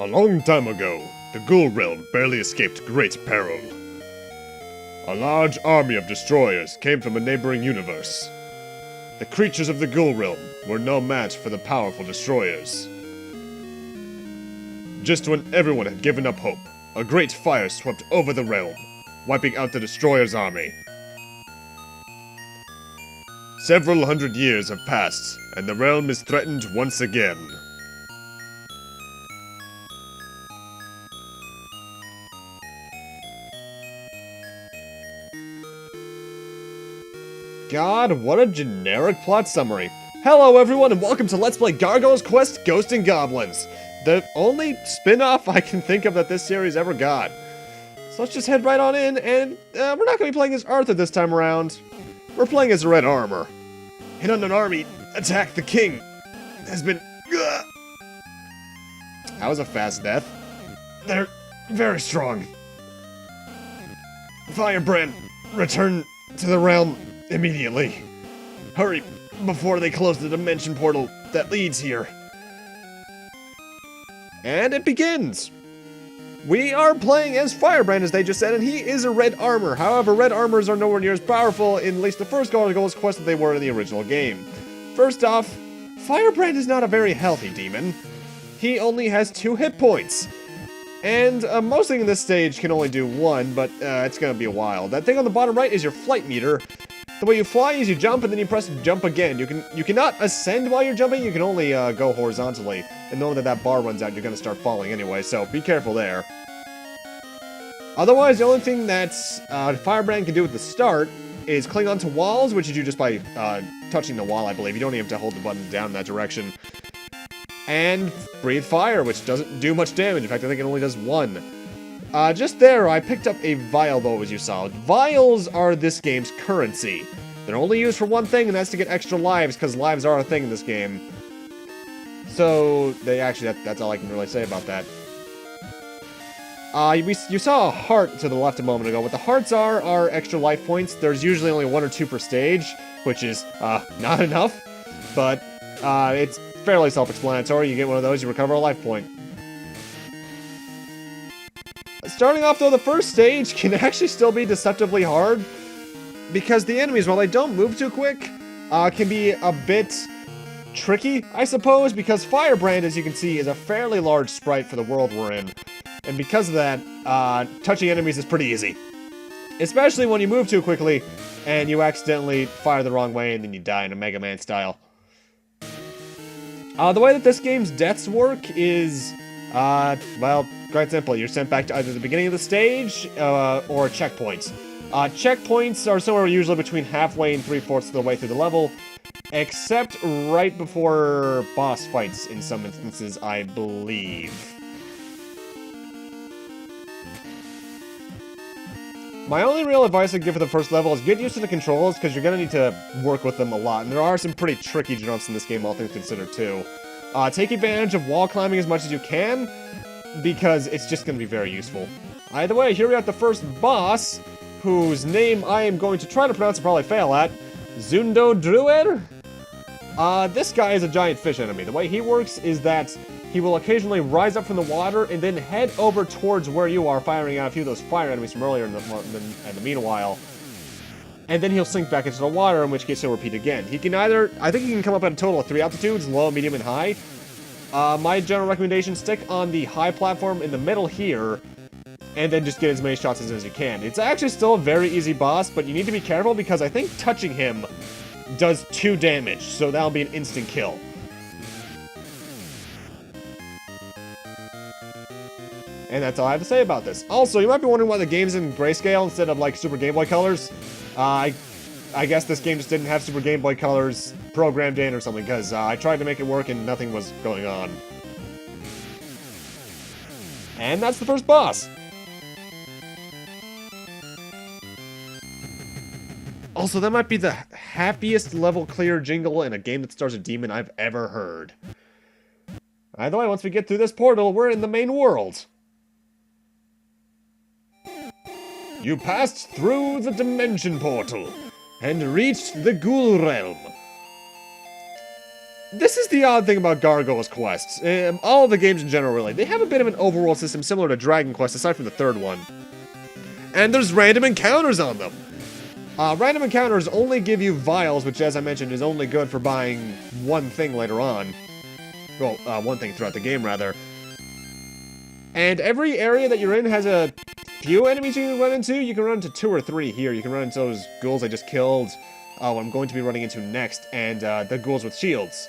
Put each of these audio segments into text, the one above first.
A long time ago, the Ghoul realm barely escaped great peril. A large army of destroyers came from a neighboring universe. The creatures of the Ghoul realm were no match for the powerful destroyers. Just when everyone had given up hope, a great fire swept over the realm, wiping out the destroyers' army. Several hundred years have passed, and the realm is threatened once again. God, what a generic plot summary. Hello everyone and welcome to Let's Play Gargoyle's Quest Ghosts and Goblins. The only spin-off I can think of that this series ever got. So let's just head right on in, and we're not going to be playing as Arthur this time around. We're playing as Red Armor. Hit on an army, attack the king. Has been... That was a fast death. They're very strong. Firebrand, return to the realm immediately. Hurry, before they close the dimension portal that leads here. And it begins! We are playing as Firebrand, as they just said, and he is a red armor. However, red armors are nowhere near as powerful in at least the first Gargoyle's Quest that they were in the original game. First off, Firebrand is not a very healthy demon. He only has 2 hit points. And most things in this stage can only do 1, but it's gonna be a while. That thing on the bottom right is your flight meter. The way you fly is you jump and then you press jump again. You cannot ascend while you're jumping, you can only go horizontally. And knowing that that bar runs out, you're gonna start falling anyway, so be careful there. Otherwise, the only thing that Firebrand can do at the start is cling onto walls, which you do just by touching the wall, I believe. You don't even have to hold the button down in that direction. And breathe fire, which doesn't do much damage. In fact, I think it only does 1. Just there, I picked up a Vial, though, as you saw. Vials are this game's currency. They're only used for one thing, and that's to get extra lives, because lives are a thing in this game. So, that's all I can really say about that. You saw a heart to the left a moment ago. What the hearts are extra life points. There's usually only 1 or 2 per stage, which is, not enough. But, it's fairly self-explanatory. You get one of those, you recover a life point. Starting off, though, the first stage can actually still be deceptively hard, because the enemies, while they don't move too quick, can be a bit tricky, I suppose, because Firebrand, as you can see, is a fairly large sprite for the world we're in, and because of that, touching enemies is pretty easy. Especially when you move too quickly, and you accidentally fire the wrong way, and then you die in a Mega Man style. The way that this game's deaths work is, well, quite simple. You're sent back to either the beginning of the stage, or checkpoints. Checkpoints are somewhere usually between halfway and 3/4 of the way through the level, except right before boss fights in some instances, I believe. My only real advice I'd give for the first level is get used to the controls, because you're going to need to work with them a lot, and there are some pretty tricky jumps in this game, all things considered, too. Take advantage of wall climbing as much as you can, because it's just going to be very useful. Either way, here we have the first boss, whose name I am going to try to pronounce and probably fail at. Zundo Druer? This guy is a giant fish enemy. The way he works is that he will occasionally rise up from the water and then head over towards where you are, firing out a few of those fire enemies from earlier in the meanwhile. And then he'll sink back into the water, in which case he'll repeat again. He can either... I think he can come up at a total of 3 altitudes, low, medium, and high. My general recommendation, stick on the high platform in the middle here, and then just get as many shots as you can. It's actually still a very easy boss, but you need to be careful because I think touching him does 2 damage, so that'll be an instant kill. And that's all I have to say about this. Also, you might be wondering why the game's in grayscale instead of, like, Super Game Boy colors. I guess this game just didn't have Super Game Boy colors programmed in or something, because I tried to make it work and nothing was going on. And that's the first boss. Also, that might be the happiest level clear jingle in a game that stars a demon I've ever heard. Either way, once we get through this portal, we're in the main world. You passed through the dimension portal and reached the Ghoul realm. This is the odd thing about Gargoyle's quests. All of the games in general, really. They have a bit of an overworld system similar to Dragon Quest, aside from the third one. And there's random encounters on them. Random encounters only give you Vials, which, as I mentioned, is only good for buying one thing later on. Well, one thing throughout the game, rather. And every area that you're in has a few enemies you can run into. You can run into 2 or 3 here. You can run into those ghouls I just killed. I'm going to be running into next, and the ghouls with shields.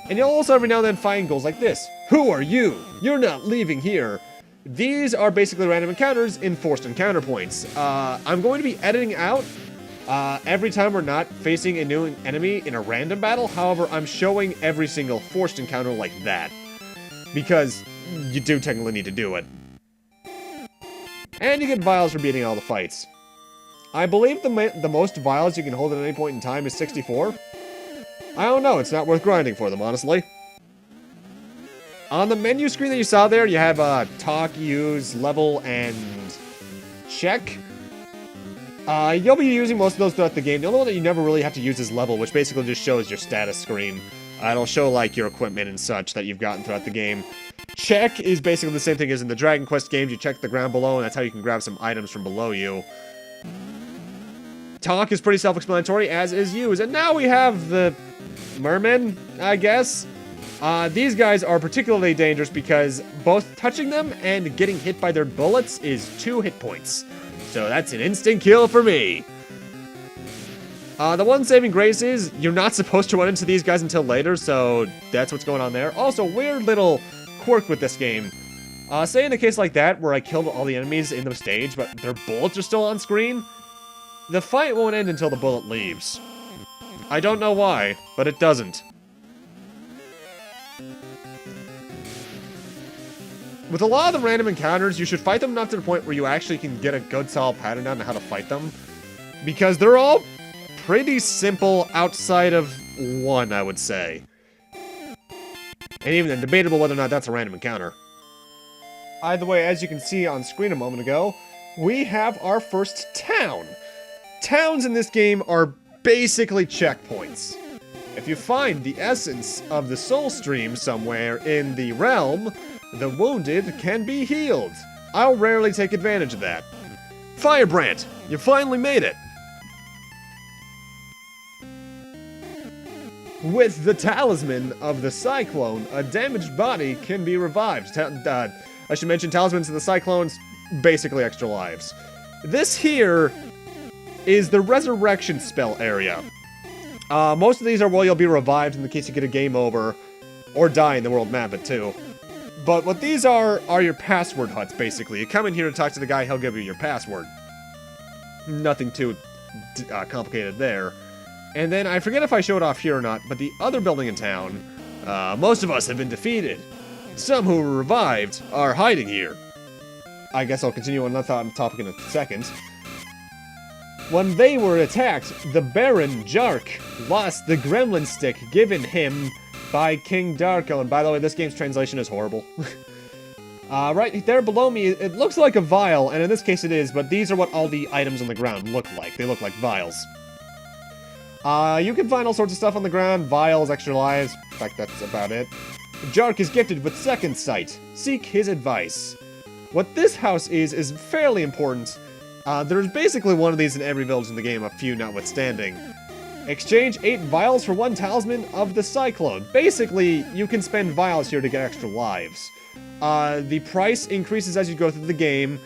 And you'll also every now and then find ghouls like this. Who are you? You're not leaving here. These are basically random encounters in forced encounter points. I'm going to be editing out every time we're not facing a new enemy in a random battle. However, I'm showing every single forced encounter like that. Because you do technically need to do it. And you get Vials for beating all the fights. I believe the most Vials you can hold at any point in time is 64. I don't know, it's not worth grinding for them, honestly. On the menu screen that you saw there, you have talk, use, level, and check. You'll be using most of those throughout the game. The only one that you never really have to use is level, which basically just shows your status screen. It'll show, like, your equipment and such that you've gotten throughout the game. Check is basically the same thing as in the Dragon Quest games. You check the ground below, and that's how you can grab some items from below you. Talk is pretty self-explanatory, as is use. And now we have the mermen, I guess. These guys are particularly dangerous because both touching them and getting hit by their bullets is 2 hit points. So that's an instant kill for me. The one saving grace is you're not supposed to run into these guys until later, so that's what's going on there. Also, weird little quirk with this game. Say in a case like that, where I killed all the enemies in the stage, but their bullets are still on screen, the fight won't end until the bullet leaves. I don't know why, but it doesn't. With a lot of the random encounters, you should fight them enough to the point where you actually can get a good solid pattern down on how to fight them. Because they're all pretty simple outside of one, I would say. And even debatable whether or not that's a random encounter. Either way, as you can see on screen a moment ago, we have our first town. Towns in this game are basically checkpoints. If you find the essence of the soul stream somewhere in the realm, the wounded can be healed. I'll rarely take advantage of that. Firebrand, you finally made it! With the talisman of the cyclone, a damaged body can be revived. I should mention talismans of the cyclones, basically extra lives. This here is the resurrection spell area. Most of these are where you'll be revived in the case you get a game over, or die in the world map it too. But what these are your password huts, basically. You come in here to talk to the guy, he'll give you your password. Nothing too complicated there. And then, I forget if I showed off here or not, but the other building in town, most of us have been defeated. Some who were revived are hiding here. I guess I'll continue on that topic in a second. When they were attacked, the Baron Jark lost the Gremlin stick given him by King Darko. And by the way, this game's translation is horrible. Right there below me, it looks like a vial, and in this case it is, but these are what all the items on the ground look like. They look like vials. You can find all sorts of stuff on the ground, vials, extra lives. In fact, that's about it. Jark is gifted with second sight. Seek his advice. What this house is fairly important. There's basically one of these in every village in the game, a few notwithstanding. Exchange 8 vials for 1 talisman of the cyclone. Basically, you can spend vials here to get extra lives. The price increases as you go through the game.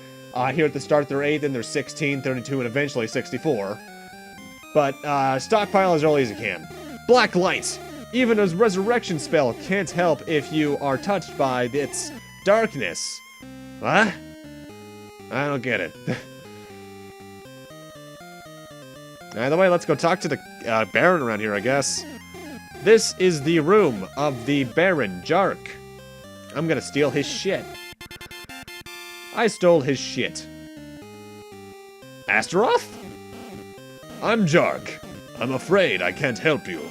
Here at the start they're 8, then they're 16, 32, and eventually 64. But stockpile as early as you can. Black light. Even a resurrection spell can't help if you are touched by its darkness. What? I don't get it. Either way, let's go talk to the Baron around here, I guess. This is the room of the Baron Jark. I'm gonna steal his shit. I stole his shit. Astaroth? I'm Jark. I'm afraid I can't help you.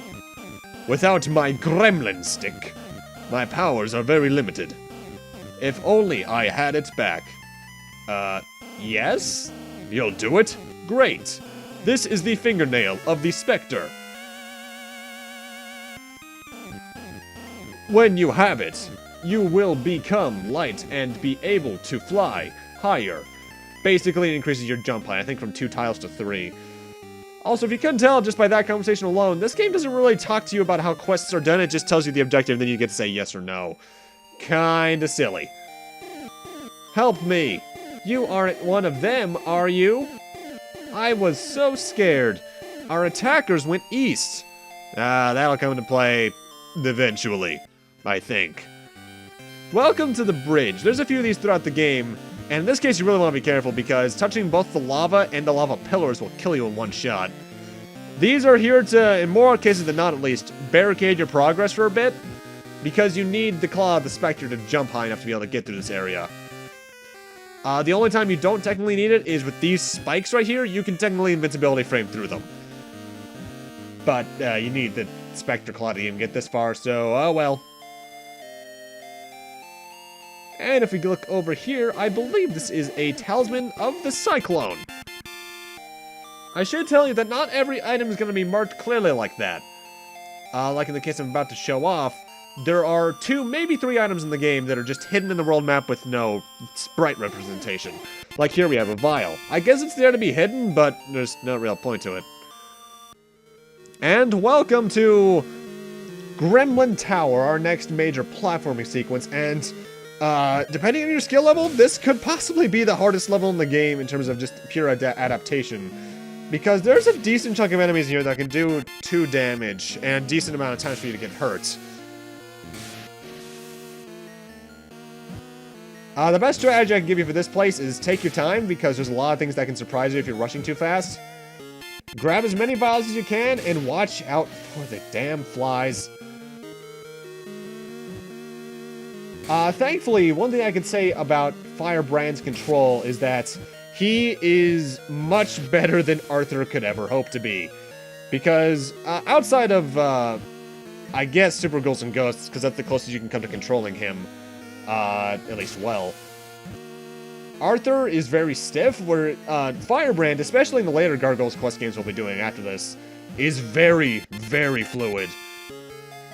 Without my gremlin stick, my powers are very limited. If only I had it back. Yes? You'll do it? Great. This is the fingernail of the Spectre. When you have it, you will become light and be able to fly higher. Basically, it increases your jump height, I think from 2 tiles to 3. Also, if you couldn't tell just by that conversation alone, this game doesn't really talk to you about how quests are done, it just tells you the objective, and then you get to say yes or no. Kinda silly. Help me. You aren't one of them, are you? I was so scared. Our attackers went east. That'll come into play eventually, I think. Welcome to the bridge. There's a few of these throughout the game, and in this case you really want to be careful because touching both the lava and the lava pillars will kill you in one shot. These are here to, in more cases than not at least, barricade your progress for a bit, because you need the Claw of the Spectre to jump high enough to be able to get through this area. The only time you don't technically need it is with these spikes right here. You can technically invincibility frame through them. But you need the Spectre Claw to even get this far, so oh well. And if we look over here, I believe this is a Talisman of the Cyclone. I should tell you that not every item is going to be marked clearly like that. Like in the case I'm about to show off, there are 2, maybe 3 items in the game that are just hidden in the world map with no sprite representation. Like here we have a Vial. I guess it's there to be hidden, but there's no real point to it. And welcome to Gremlin Tower, our next major platforming sequence, and depending on your skill level, this could possibly be the hardest level in the game in terms of just pure adaptation. Because there's a decent chunk of enemies here that can do 2 damage, and a decent amount of times for you to get hurt. The best strategy I can give you for this place is take your time, because there's a lot of things that can surprise you if you're rushing too fast. Grab as many vials as you can, and watch out for the damn flies. Thankfully, one thing I can say about Firebrand's control is that he is much better than Arthur could ever hope to be. Because, outside of, I guess, Super Ghouls and Ghosts, because that's the closest you can come to controlling him, at least well. Arthur is very stiff, where Firebrand, especially in the later Gargoyles quest games we'll be doing after this, is very, very fluid.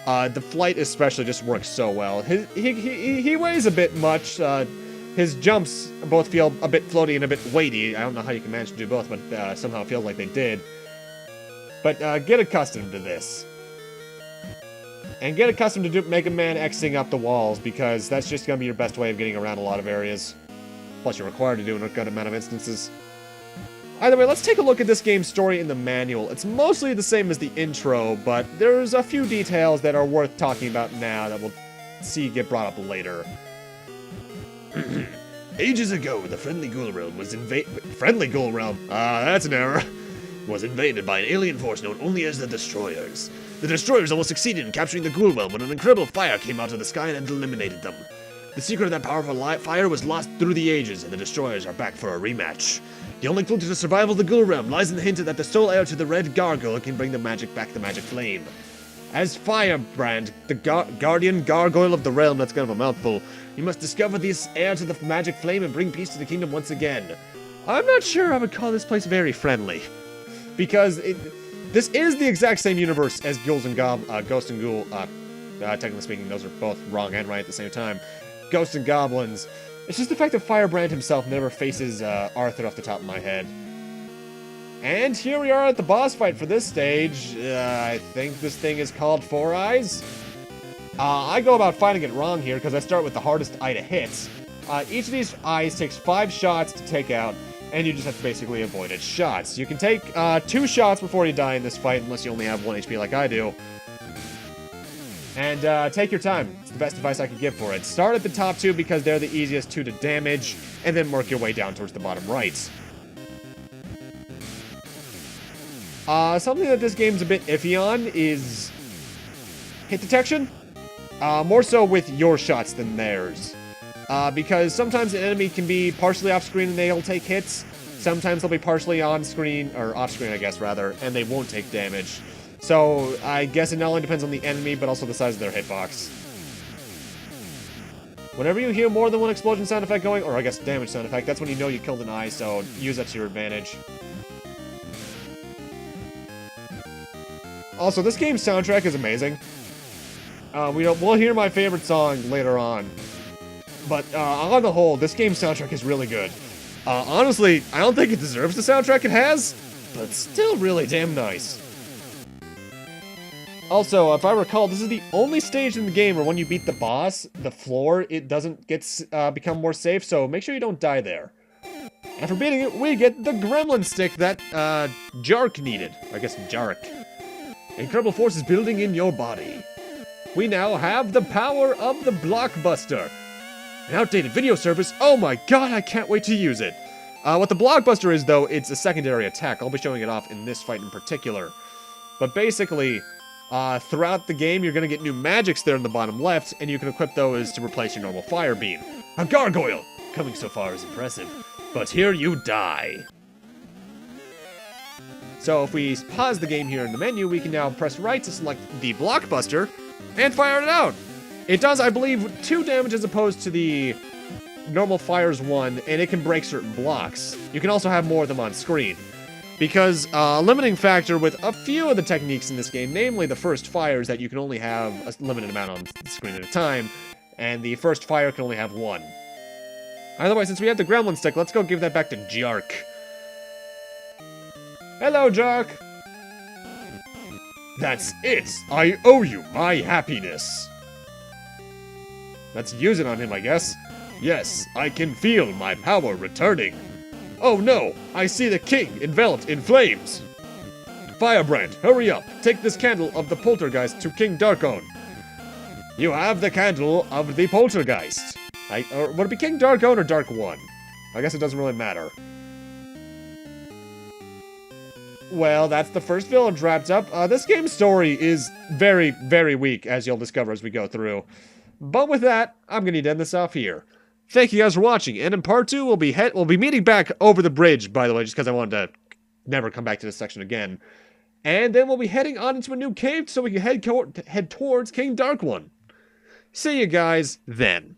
The flight especially just works so well. He weighs a bit much. His jumps both feel a bit floaty and a bit weighty. I don't know how you can manage to do both, but somehow it feels like they did. But get accustomed to this. And get accustomed to Mega Man Xing up the walls, because that's just going to be your best way of getting around a lot of areas. Plus, you're required to do in a good amount of instances. Either way, let's take a look at this game's story in the manual. It's mostly the same as the intro, but there's a few details that are worth talking about now that we'll see get brought up later. Ages ago, the Friendly Ghoul Realm was Friendly Ghoul Realm? That's an error. Was invaded by an alien force known only as the Destroyers. The Destroyers almost succeeded in capturing the Ghoul Realm when an incredible fire came out of the sky and eliminated them. The secret of that powerful fire was lost through the ages, and the Destroyers are back for a rematch. The only clue to the survival of the Ghoul Realm lies in the hint that the sole heir to the red Gargoyle can bring the magic flame. As Firebrand, the guardian Gargoyle of the realm, that's kind of a mouthful, you must discover this heir to the magic flame and bring peace to the kingdom once again. I'm not sure I would call this place very friendly. Because this is the exact same universe as Ghost and Ghoul. Technically speaking, those are both wrong and right at the same time. Ghosts and Goblins. It's just the fact that Firebrand himself never faces Arthur off the top of my head. And here we are at the boss fight for this stage. I think this thing is called Four Eyes. I go about fighting it wrong here because I start with the hardest eye to hit. Each of these eyes takes 5 shots to take out, and you just have to basically avoid its shots. You can take 2 shots before you die in this fight, unless you only have 1 HP like I do. And take your time. It's the best advice I could give for it. Start at the top 2 because they're the easiest 2 to damage, and then work your way down towards the bottom right. Something that this game's a bit iffy on is hit detection. More so with your shots than theirs. Because sometimes an enemy can be partially off-screen and they'll take hits. Sometimes they'll be partially on-screen, or off-screen I guess rather, and they won't take damage. So, I guess it not only depends on the enemy, but also the size of their hitbox. Whenever you hear more than one explosion sound effect going, or I guess damage sound effect, that's when you know you killed an eye, so use that to your advantage. Also, this game's soundtrack is amazing. We'll hear my favorite song later on. But on the whole, this game's soundtrack is really good. Honestly, I don't think it deserves the soundtrack it has, but it's still really damn nice. Also, if I recall, this is the only stage in the game where when you beat the boss, the floor, it doesn't become more safe, so make sure you don't die there. And for beating it, we get the Gremlin stick that Jark needed. I guess Jark. Incredible forces building in your body. We now have the power of the Blockbuster. An outdated video service. Oh my god, I can't wait to use it. What the Blockbuster is, though, it's a secondary attack. I'll be showing it off in this fight in particular. But basically, throughout the game, you're going to get new magics there in the bottom left, and you can equip those to replace your normal fire beam. A Gargoyle! Coming so far is impressive. But here you die. So if we pause the game here in the menu, we can now press right to select the Blockbuster and fire it out. It does, I believe, 2 damage as opposed to the normal fires 1, and it can break certain blocks. You can also have more of them on screen. Because a limiting factor with a few of the techniques in this game, namely the first fire, is that you can only have a limited amount on the screen at a time, and the first fire can only have 1. Either way, since we have the Gremlin stick, let's go give that back to Jark. Hello, Jark! That's it! I owe you my happiness! Let's use it on him, I guess. Yes, I can feel my power returning. Oh no, I see the king enveloped in flames! Firebrand, hurry up! Take this candle of the poltergeist to King Darkone. You have the candle of the poltergeist. Or would it be King Darkone or Dark 1? I guess it doesn't really matter. Well, that's the first village wrapped up. This game's story is very, very weak, as you'll discover as we go through. But with that, I'm going to end this off here. Thank you guys for watching, and in part 2, we'll be meeting back over the bridge, by the way, just because I wanted to never come back to this section again. And then we'll be heading on into a new cave so we can head towards King Dark One. See you guys then.